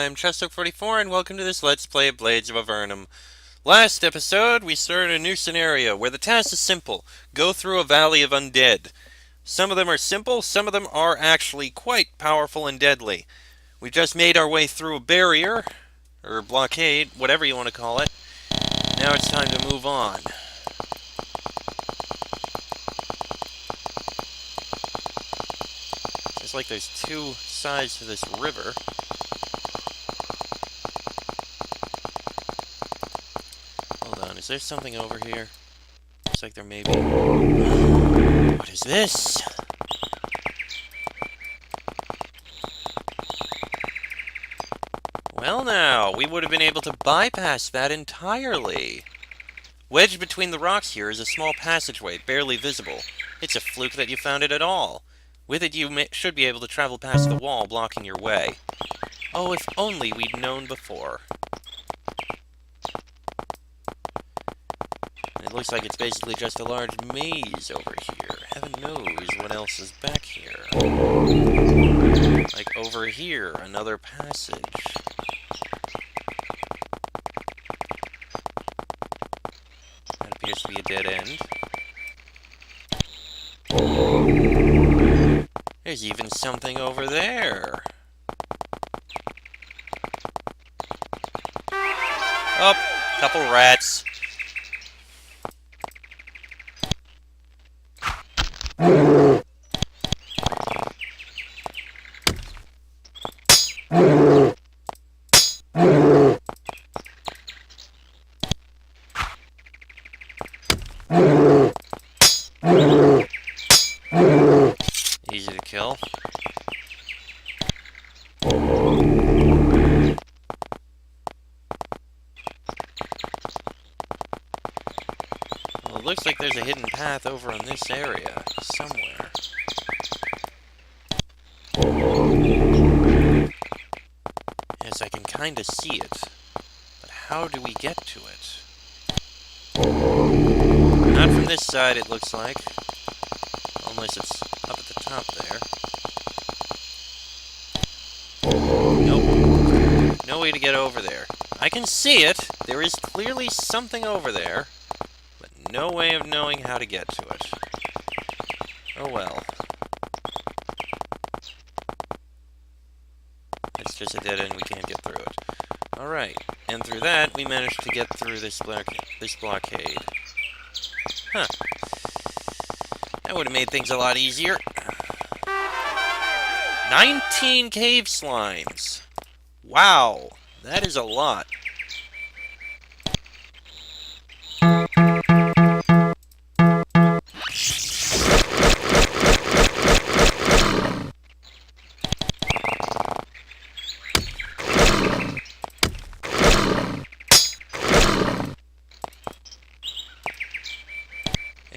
I'm Chesto44 and welcome to this Let's Play of Blades of Avernum. Last episode, we started a new scenario where the task is simple. Go through a valley of undead. Some of them are simple, some of them are actually quite powerful and deadly. We just made our way through a barrier, or blockade, whatever you want to call it. Now it's time to move on. It's like there's two sides to this river. Hold on, is there something over here? Looks like there may be. What is this? Well now, we would have been able to bypass that entirely. Wedged between the rocks here is a small passageway, barely visible. It's a fluke that you found it at all. With it you should be able to travel past the wall blocking your way. Oh, if only we'd known before. It looks like it's basically just a large maze over here. Heaven knows what else is back here. Like over here, another passage. That appears to be a dead end. There's even something over there. Oh, couple rats. Easy to kill. Well, it looks like there's a hidden path over in this area, somewhere. Yes, I can kinda see it. But how do we get to it? Not from this side, it looks like. Unless it's up at the top there. Nope. No way to get over there. I can see it. There is clearly something over there. But no way of knowing how to get to it. Oh well. It's just a dead end, we can't get through it. Alright. And through that, we managed to get through this blockade. Huh. That would have made things a lot easier. 19 cave slimes! Wow! That is a lot.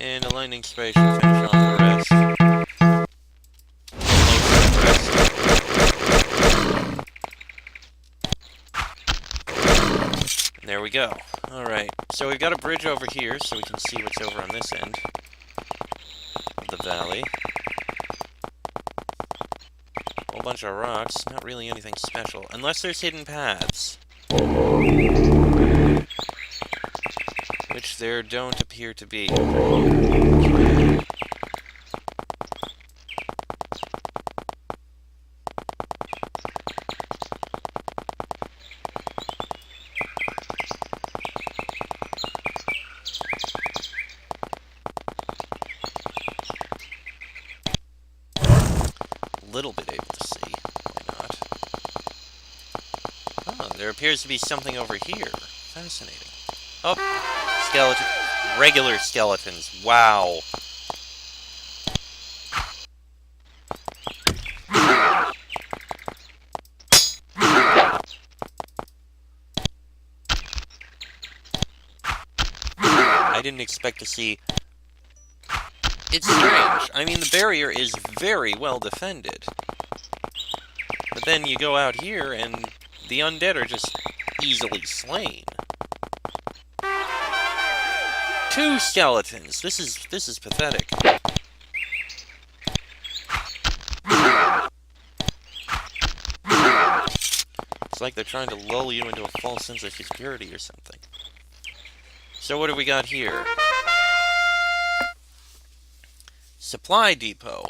And a lightning spray should finish off the rest. And there we go. Alright, so we've got a bridge over here, so we can see what's over on this end of the valley. A whole bunch of rocks, not really anything special, unless there's hidden paths. Which there don't appear to be. Okay. A little bit able to see. Why not? Oh, there appears to be something over here. Fascinating. Oh, skeleton. Regular skeletons. Wow. I didn't expect to see... It's strange. I mean, the barrier is very well defended. But then you go out here and the undead are just easily slain. 2 skeletons. This is pathetic. It's like they're trying to lull you into a false sense of security or something. So what do we got here? Supply depot.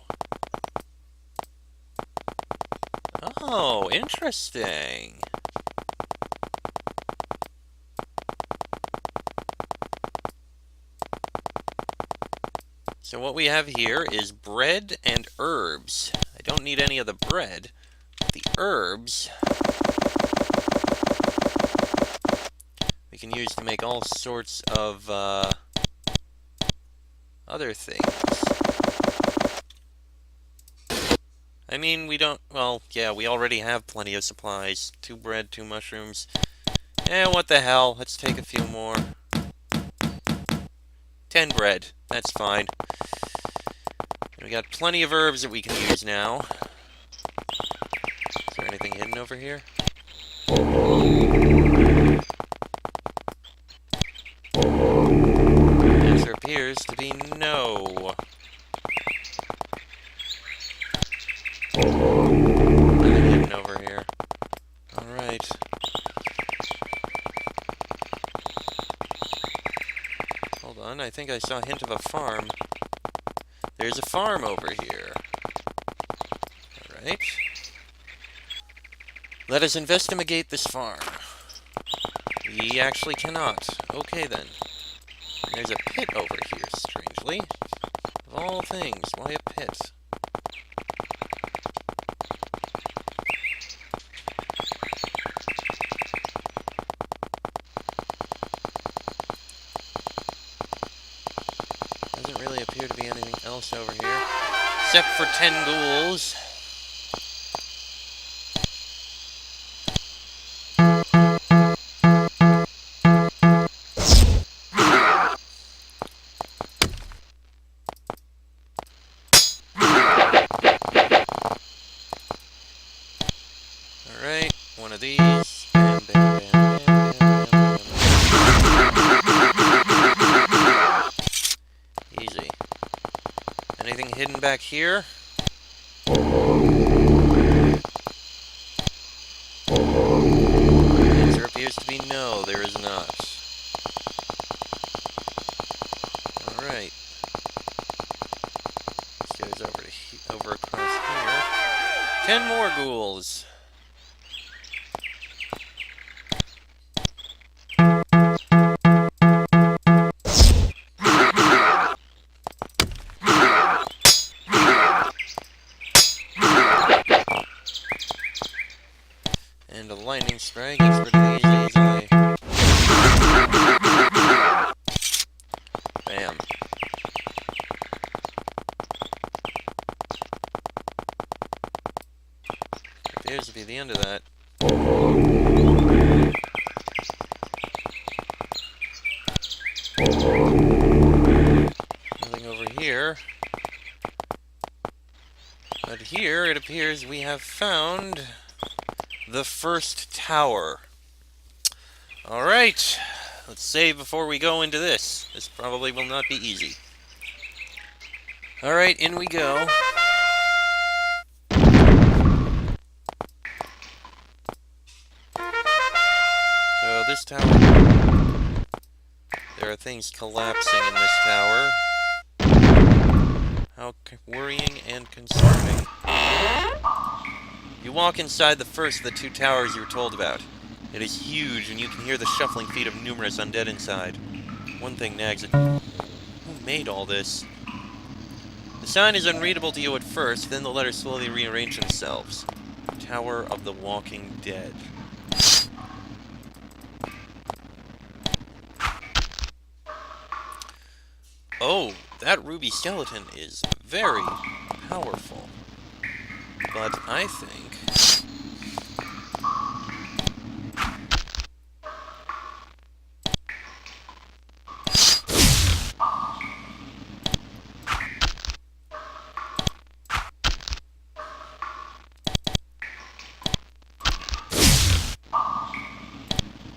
Oh, interesting. So what we have here is bread and herbs. I don't need any of the bread. The herbs we can use to make all sorts of other things. I mean, we don't... Well, yeah, we already have plenty of supplies. 2 bread, 2 mushrooms. What the hell? Let's take a few more. 10 bread. That's fine. And we got plenty of herbs that we can use now. Is there anything hidden over here? The answer appears to be no. Nothing hidden over here. Alright. Hold on, I think I saw a hint of a farm. There's a farm over here. Alright. Let us investigate this farm. We actually cannot. Okay then. And there's a pit over here, strangely. Of all things, why a pit? Doesn't really appear to be anything else over here. Except for 10 ghouls. Alright, one of these. Bam, bam, bam, bam, bam, bam, bam. Easy. Anything hidden back here? The answer appears to be no, there is not. Alright. This goes over across here. 10 more ghouls. And a lightning strike gets rid of these easily. Bam. Appears to be the end of that. Nothing over here. But here it appears we have found the first tower. Alright, let's save before we go into this. This probably will not be easy. Alright, in we go. So this tower... There are things collapsing in this tower. How worrying and concerning. You walk inside the first of the 2 towers you were told about. It is huge, and you can hear the shuffling feet of numerous undead inside. One thing nags at you. Who made all this? The sign is unreadable to you at first, then the letters slowly rearrange themselves. Tower of the Walking Dead. Oh, that ruby skeleton is very powerful. But I think...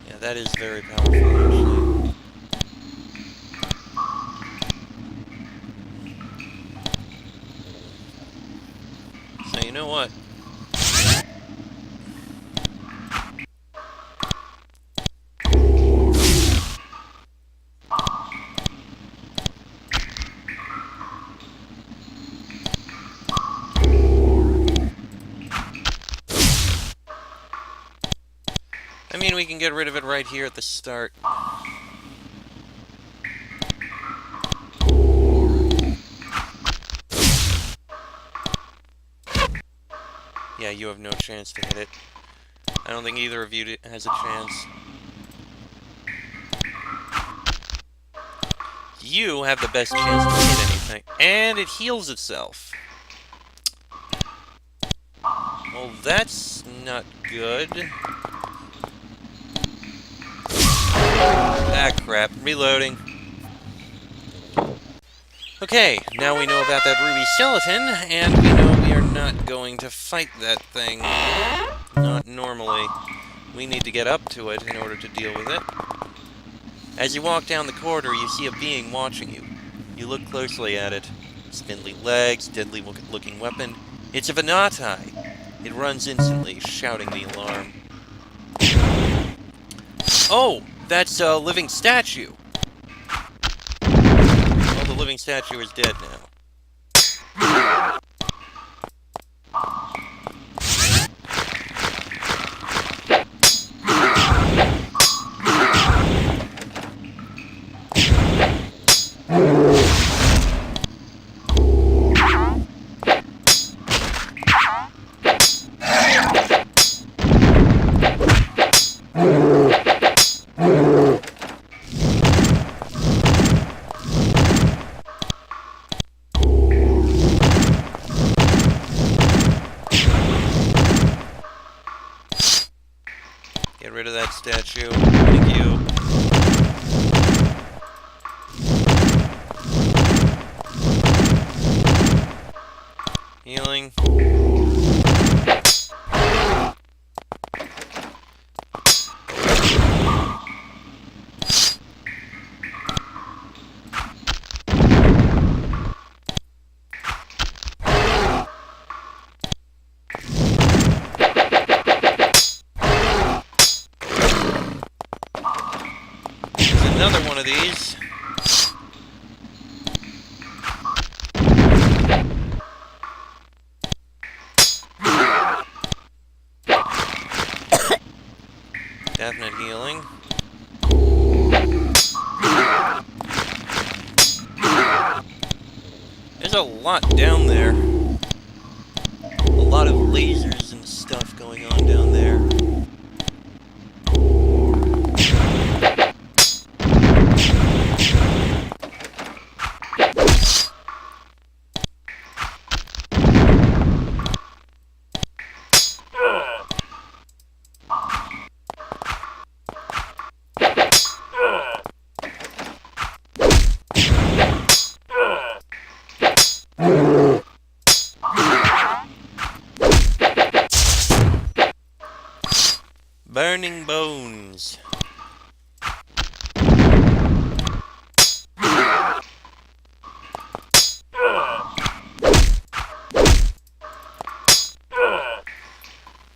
Yeah, that is very powerful, actually. So you know what? I mean, we can get rid of it right here at the start. Yeah, you have no chance to hit it. I don't think either of you has a chance. You have the best chance to hit anything. And it heals itself. Well, that's not good. Ah, crap. Reloading. Okay, now we know about that ruby skeleton, and we know we are not going to fight that thing. Not normally. We need to get up to it in order to deal with it. As you walk down the corridor, you see a being watching you. You look closely at it. Spindly legs, deadly-looking weapon. It's a Venati. It runs instantly, shouting the alarm. Oh! That's a living statue! Well, the living statue is dead now. Get rid of that statue. Thank you. Healing. Another one of these. Definite healing. There's a lot down there. A lot of lasers and stuff going on down there. Burning bones.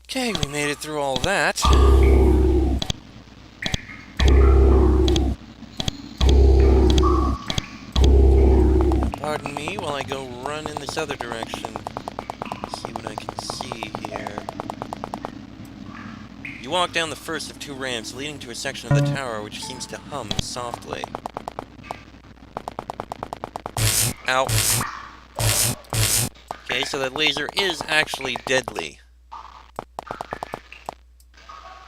Okay, we made it through all that. Pardon me while I go run in this other direction. See what I can see here. You walk down the first of two ramps leading to a section of the tower which seems to hum softly. Ow. Okay, so that laser is actually deadly.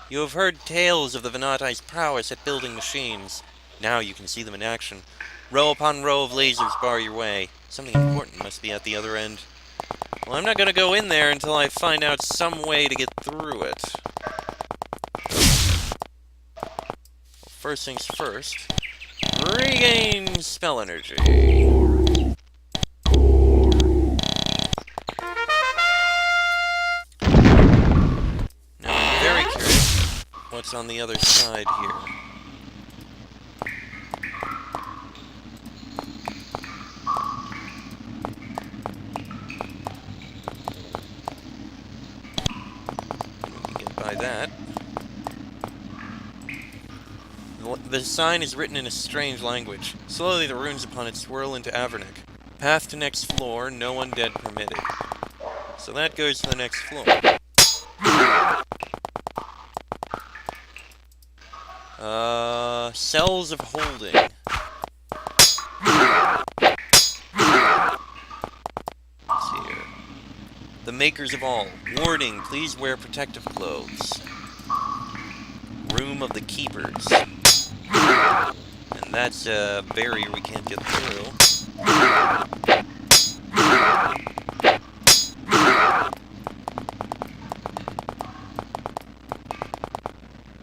You have heard tales of the Venati's prowess at building machines. Now you can see them in action. Row upon row of lasers bar your way. Something important must be at the other end. Well, I'm not going to go in there until I find out some way to get through it. First things first, regain spell energy. Now I'm very curious what's on the other side here. We can get by that. The sign is written in a strange language. Slowly the runes upon it swirl into Avernum. Path to next floor, no undead permitted. So that goes to the next floor. Cells of holding. Let's see here. The makers of all. Warning, please wear protective clothes. Room of the keepers. And that's a barrier we can't get through.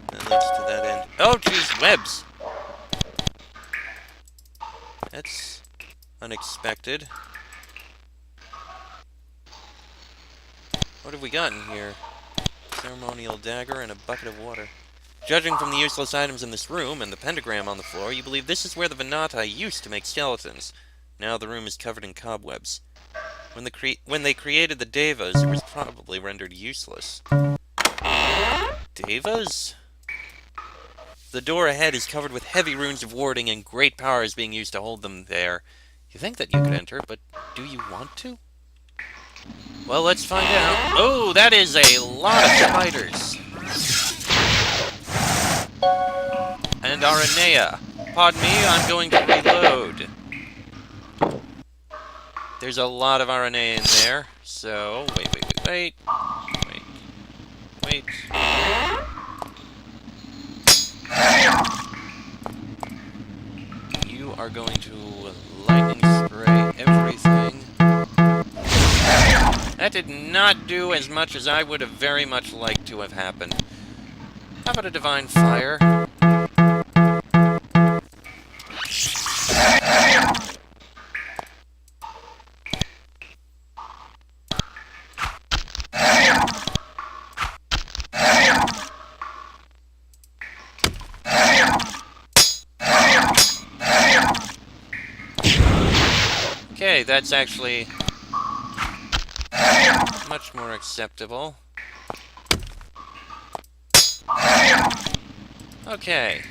That leads to that end. Oh, geez, webs! That's unexpected. What have we got in here? Ceremonial dagger and a bucket of water. Judging from the useless items in this room and the pentagram on the floor, you believe this is where the Venati used to make skeletons. Now the room is covered in cobwebs. When they created the Devas, it was probably rendered useless. Devas? The door ahead is covered with heavy runes of warding, and great power is being used to hold them there. You think that you could enter, but do you want to? Well, let's find out. Oh, that is a lot of spiders. And Aranea. Pardon me, I'm going to reload. There's a lot of Aranea in there, so... Wait. You are going to lightning spray everything. That did not do as much as I would have very much liked to have happened. How about a divine fire? Okay, that's actually much more acceptable. Okay.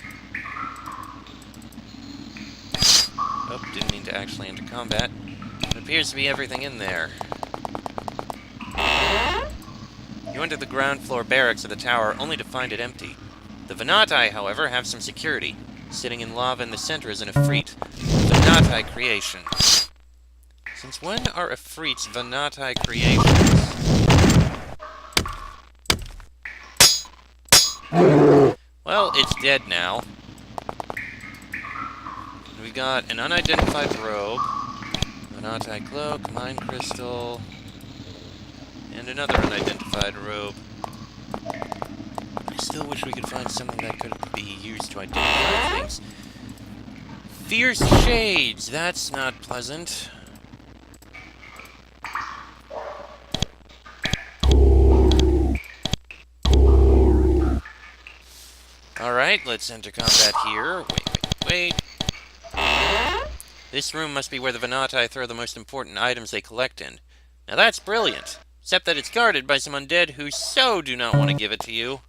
Oh, didn't mean to actually enter combat. It appears to be everything in there. You enter the ground floor barracks of the tower only to find it empty. The Venati, however, have some security. Sitting in lava in the center is an Ifrit. Venati creation. Since when are Ifrits Venati creations? Well, it's dead now. We've got an unidentified robe, Venati cloak, mine crystal, and another unidentified robe. I still wish we could find something that could be used to identify things. Fierce shades! That's not pleasant. Alright, let's enter combat here. Wait. This room must be where the Venati throw the most important items they collect in. Now that's brilliant. Except that it's guarded by some undead who so do not want to give it to you.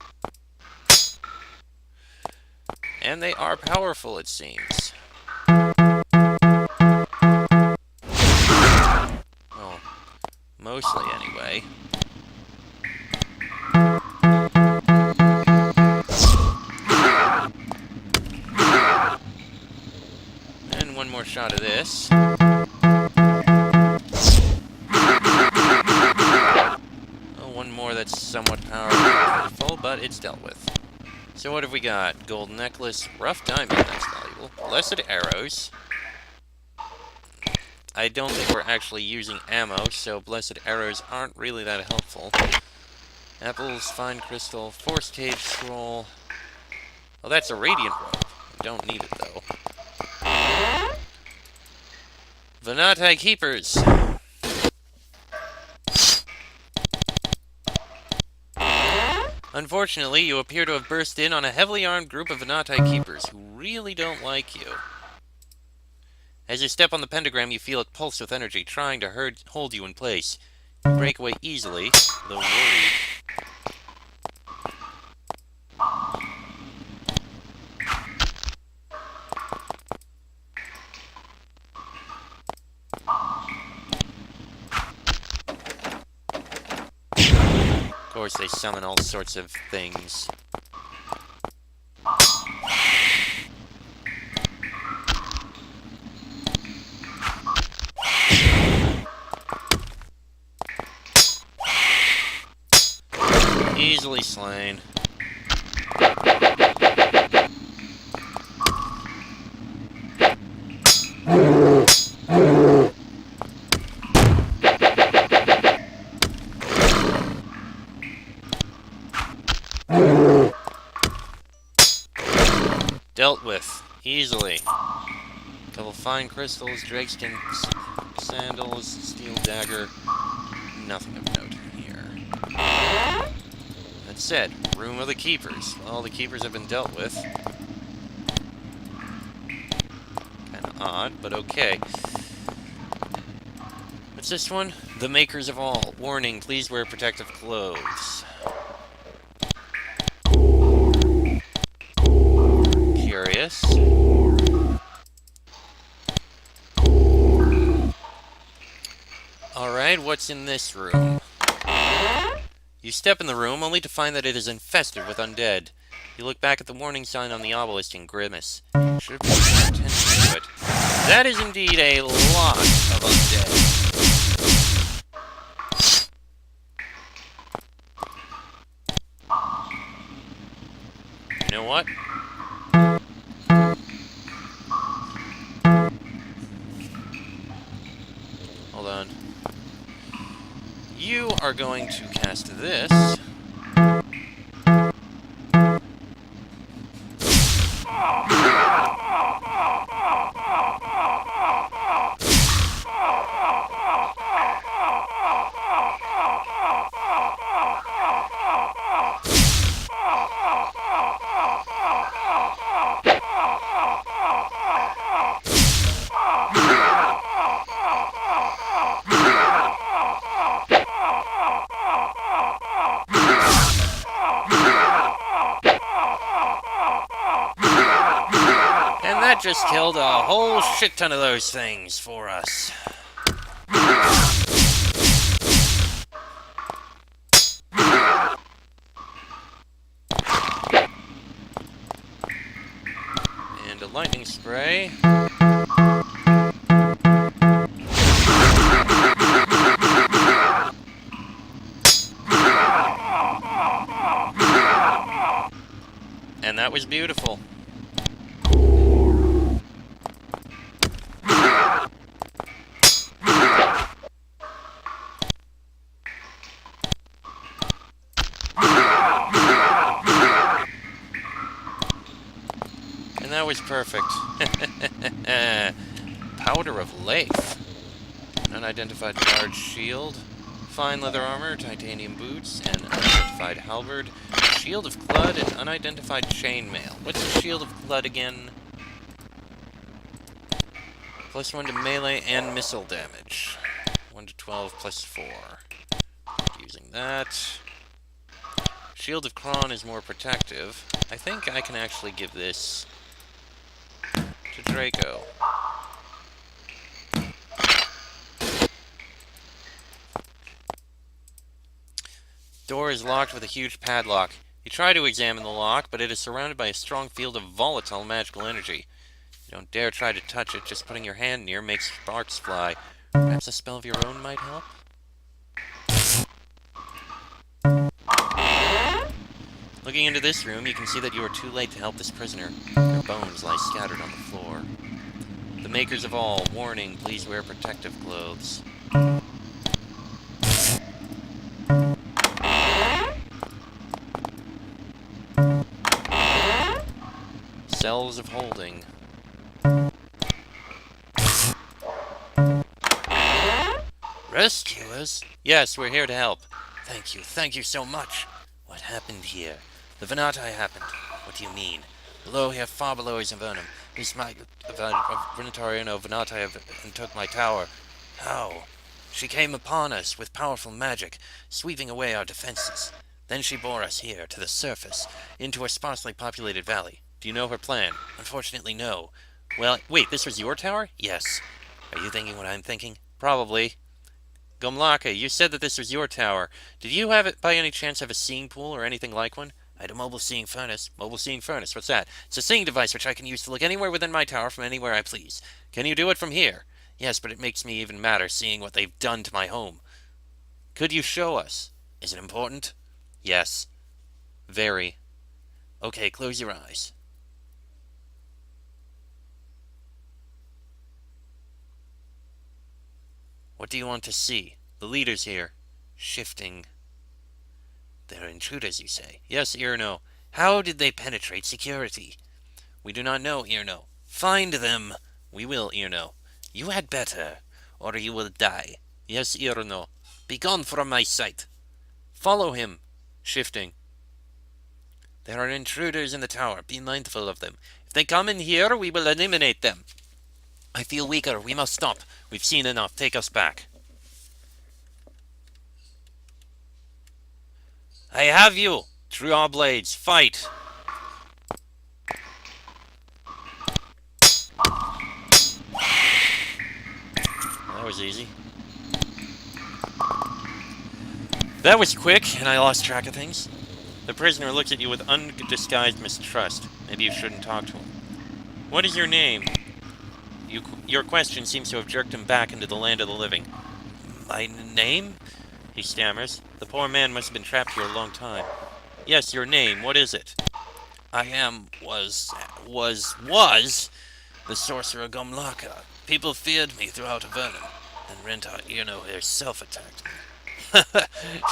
And they are powerful, it seems. Well, mostly anyway. And one more shot of this. Oh, one more that's somewhat powerful, but it's dealt with. So what have we got? Gold necklace, rough diamond, that's valuable. Blessed arrows. I don't think we're actually using ammo, so blessed arrows aren't really that helpful. Apples, fine crystal, force cage scroll. Oh, that's a radiant robe. I don't need it, though. Venati keepers. Unfortunately, you appear to have burst in on a heavily armed group of Venati keepers who really don't like you. As you step on the pentagram, you feel it pulse with energy, trying to hold you in place. You break away easily, though worried. Of course, they summon all sorts of things. Easily slain. Dealt with. Easily. Couple fine crystals, drakeskin sandals, steel dagger. Nothing of note here. That said, room of the keepers. Well, the keepers have been dealt with. Kinda odd, but okay. What's this one? The makers of all. Warning, please wear protective clothes. Curious. Alright, what's in this room? You step in the room only to find that it is infested with undead. You look back at the warning sign on the obelisk and grimace. Should have paid more attention to it. That is indeed a lot of undead. You know what? Hold on. You are going to cast this. That just killed a whole shit ton of those things for us. And a lightning spray. And that was beautiful. And that was perfect. Powder of Lath. An unidentified large shield. Fine leather armor, titanium boots, an unidentified halberd. Shield of Clud, and unidentified chainmail. What's the Shield of Clud again? +1 to melee and missile damage. 1 to 12 +4. Using that. Shield of Kron is more protective. I think I can actually give this to Draco. Door is locked with a huge padlock. You try to examine the lock, but it is surrounded by a strong field of volatile magical energy. You don't dare try to touch it, just putting your hand near makes sparks fly. Perhaps a spell of your own might help? Looking into this room, you can see that you are too late to help this prisoner. Their bones lie scattered on the floor. The makers of all, warning, please wear protective clothes. Cells of holding. Rescuers? Yes, we're here to help. Thank you so much. What happened here? The Venatai happened. What do you mean? Below here, far below is Avernum. This might Venatariano Venatai and took my tower. How? She came upon us with powerful magic, sweeping away our defenses. Then she bore us here, to the surface, into a sparsely populated valley. Do you know her plan? Unfortunately, no. Well, wait, this was your tower? Yes. Are you thinking what I'm thinking? Probably. Gomlaka, you said that this was your tower. Did you have it, by any chance, have a seeing pool or anything like one? I had a mobile seeing furnace. Mobile seeing furnace, what's that? It's a seeing device which I can use to look anywhere within my tower from anywhere I please. Can you do it from here? Yes, but it makes me even madder seeing what they've done to my home. Could you show us? Is it important? Yes. Very. Okay, close your eyes. What do you want to see? The leader's here. Shifting. They're intruders, you say? Yes, Irno. How did they penetrate security? We do not know, Irno. Find them. We will, Irno. You had better, or you will die. Yes, Irno. Begone from my sight. Follow him. Shifting. There are intruders in the tower. Be mindful of them. If they come in here, we will eliminate them. I feel weaker. We must stop. We've seen enough. Take us back. I have you. Draw blades. Fight. That was easy. That was quick, and I lost track of things. The prisoner looks at you with undisguised mistrust. Maybe you shouldn't talk to him. What is your name? Your question seems to have jerked him back into the land of the living. My name? He stammers. The poor man must have been trapped here a long time. Yes, your name. What is it? Was the sorcerer Gomlaka. People feared me throughout Avernum, and Renta Irno herself attacked me.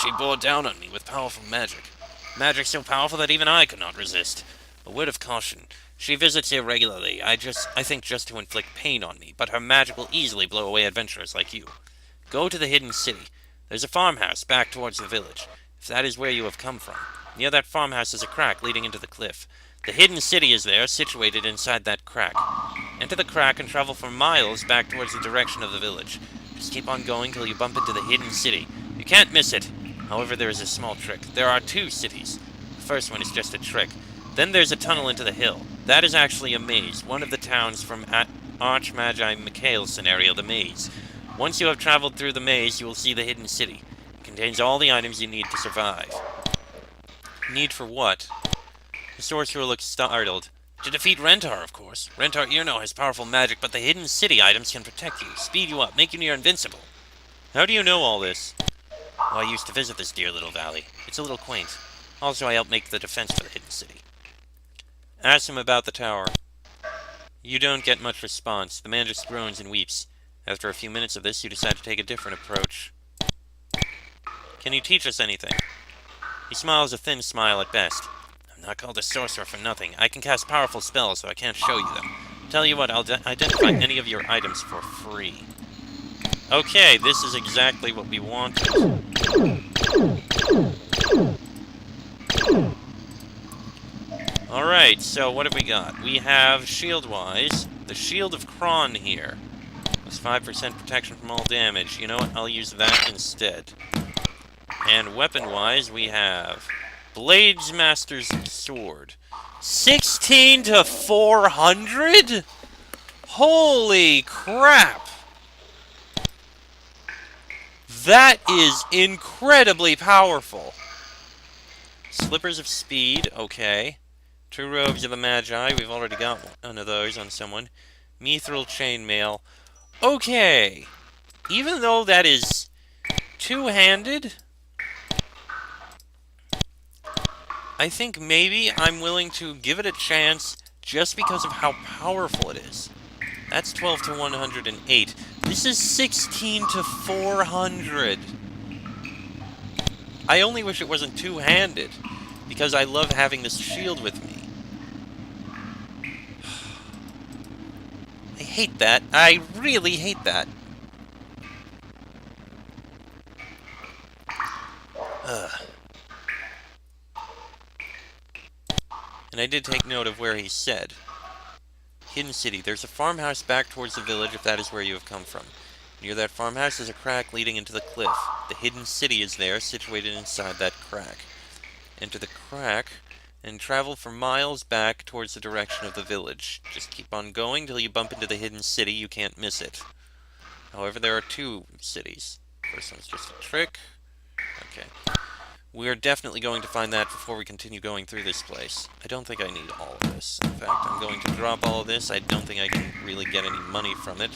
She bore down on me with powerful magic. Magic so powerful that even I could not resist. A word of caution. She visits here regularly, I think just to inflict pain on me, but her magic will easily blow away adventurers like you. Go to the hidden city. There's a farmhouse back towards the village, if that is where you have come from. Near that farmhouse is a crack leading into the cliff. The hidden city is there, situated inside that crack. Enter the crack and travel for miles back towards the direction of the village. Just keep on going till you bump into the hidden city. You can't miss it. However, there is a small trick. There are 2 cities. The first one is just a trick. Then there's a tunnel into the hill. That is actually a maze, one of the towns from Archmagi Mikhail's scenario, the maze. Once you have traveled through the maze, you will see the hidden city. It contains all the items you need to survive. Need for what? The sorcerer looks startled. To defeat Rentar, of course. Rentar Irno has powerful magic, but the hidden city items can protect you, speed you up, make you near invincible. How do you know all this? Well, I used to visit this dear little valley. It's a little quaint. Also, I helped make the defense for the hidden city. Ask him about the tower. You don't get much response. The man just groans and weeps. After a few minutes of this, you decide to take a different approach. Can you teach us anything? He smiles a thin smile at best. I'm not called a sorcerer for nothing. I can cast powerful spells, so I can't show you them. Tell you what, I'll identify any of your items for free. Okay, this is exactly what we wanted. Alright, so what have we got? We have, shield-wise, the Shield of Kron here. Plus 5% protection from all damage. You know what? I'll use that instead. And weapon-wise, we have Blades Master's Sword. 16 to 400? Holy crap! That is incredibly powerful. Slippers of Speed, okay. 2 Robes of the Magi, we've already got one of those on someone. Mithril Chainmail. Okay. Even though that is two-handed, I think maybe I'm willing to give it a chance just because of how powerful it is. That's 12 to 108. This is 16 to 400. I only wish it wasn't two-handed, because I love having this shield with me. I hate that. I really hate that. Ugh. And I did take note of where he said. Hidden City. There's a farmhouse back towards the village, if that is where you have come from. Near that farmhouse is a crack leading into the cliff. The Hidden City is there, situated inside that crack. Enter the crack, and travel for miles back towards the direction of the village. Just keep on going till you bump into the Hidden City. You can't miss it. However, there are 2 cities. First one's just a trick. Okay. We're definitely going to find that before we continue going through this place. I don't think I need all of this. In fact, I'm going to drop all of this. I don't think I can really get any money from it.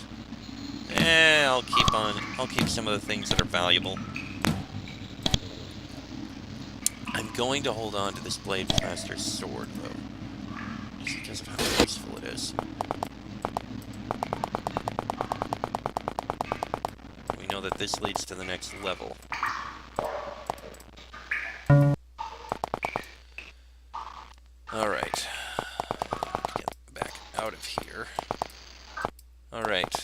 I'll keep some of the things that are valuable. I'm going to hold on to this Blade Master's sword, though, just because of how useful it is. We know that this leads to the next level. Alright. Get back out of here. Alright.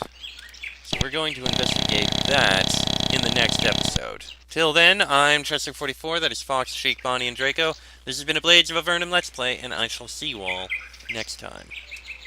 So we're going to investigate that in the next episode. Till then, I'm Chester44, that is Fox, Sheik, Bonnie, and Draco. This has been a Blades of Avernum Let's Play, and I shall see you all next time.